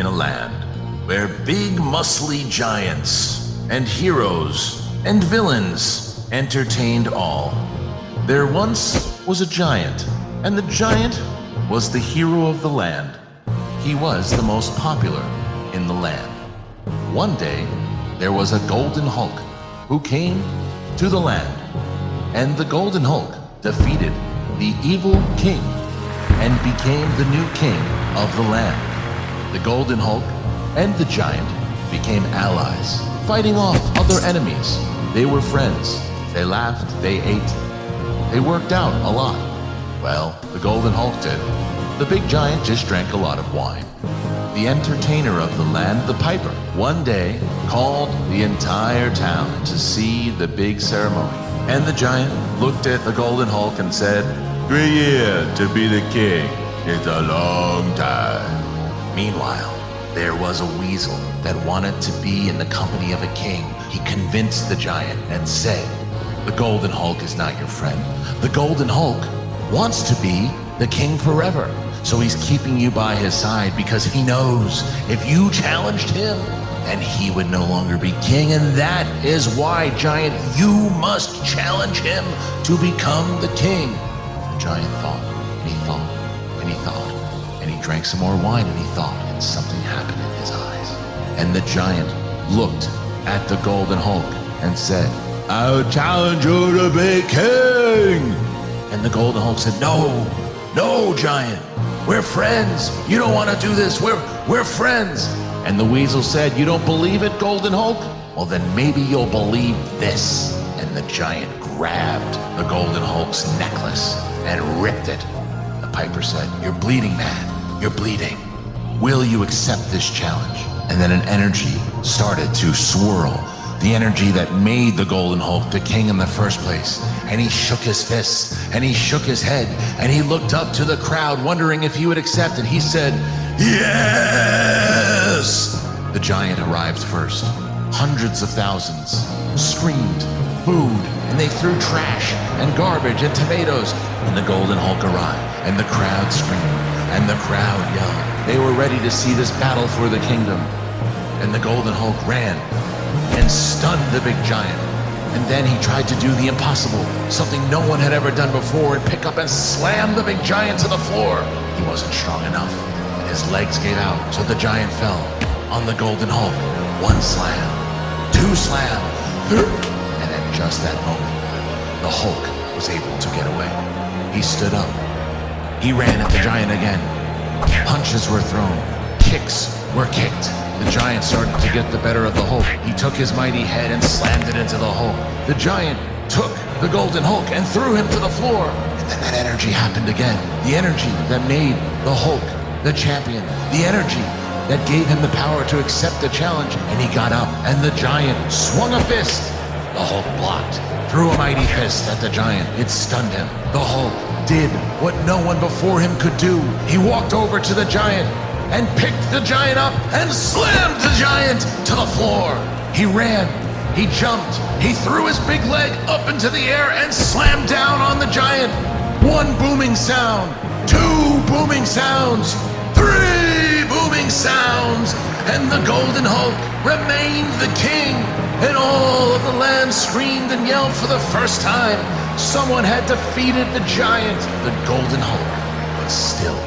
in a land where big muscly giants and heroes and villains entertained all. There once was a giant, and the giant was the hero of the land. He was the most popular in the land. One day, there was a golden Hulk who came to the land, and the golden Hulk defeated the evil king and became the new king of the land. The golden Hulk and the giant became allies, fighting off other enemies. They were friends. They laughed, they ate, they worked out a lot. Well, the golden Hulk did. The big giant just drank a lot of wine. The entertainer of the land, the piper, one day called the entire town to see the big ceremony. And the giant looked at the golden Hulk and said, 3 years to be the king is a long time. Meanwhile, there was a weasel that wanted to be in the company of a king. He convinced the giant and said, the golden Hulk is not your friend. The golden Hulk wants to be the king forever. So he's keeping you by his side because he knows if you challenged him, then he would no longer be king. And that is why, giant, you must challenge him to become the king. The giant thought, and he thought, and he thought, and he drank some more wine, and he thought, and something happened in his eyes. And the giant looked at the golden Hulk and said, I'll challenge you to be king. And the golden Hulk said, no, giant. We're friends. You don't want to do this. We're friends. And the weasel said, you don't believe it, golden Hulk? Well, then maybe you'll believe this. And the giant grabbed the golden Hulk's necklace and ripped it. The piper said, you're bleeding, man. You're bleeding. Will you accept this challenge? And then an energy started to swirl. The energy that made the golden Hulk the king in the first place. And he shook his fists, and he shook his head, and he looked up to the crowd, wondering if he would accept it. He said, yes! The giant arrived first. Hundreds of thousands screamed, booed, and they threw trash and garbage and tomatoes. And the golden Hulk arrived, and the crowd screamed, and the crowd yelled. They were ready to see this battle for the kingdom. And the golden Hulk ran and stunned the big giant. And then he tried to do the impossible, something no one had ever done before, and pick up and slam the big giant to the floor. He wasn't strong enough, and his legs gave out, so the giant fell on the golden Hulk. 1 slam, 2 slam, and at just that moment, the Hulk was able to get away. He stood up. He ran at the giant again. Punches were thrown. Kicks were kicked. The giant started to get the better of the Hulk. He took his mighty head and slammed it into the Hulk. The giant took the golden Hulk and threw him to the floor. And then that energy happened again. The energy that made the Hulk the champion. The energy that gave him the power to accept the challenge. And he got up, and the giant swung a fist. The Hulk blocked, threw a mighty fist at the giant. It stunned him. The Hulk did what no one before him could do. He walked over to the giant and picked the giant up and slammed the giant to the floor. He ran, he jumped, he threw his big leg up into the air and slammed down on the giant. 1 booming sound, 2 booming sounds, 3 booming sounds, and the golden Hulk remained the king. And all of the land screamed and yelled for the first time. Someone had defeated the giant. The golden Hulk was still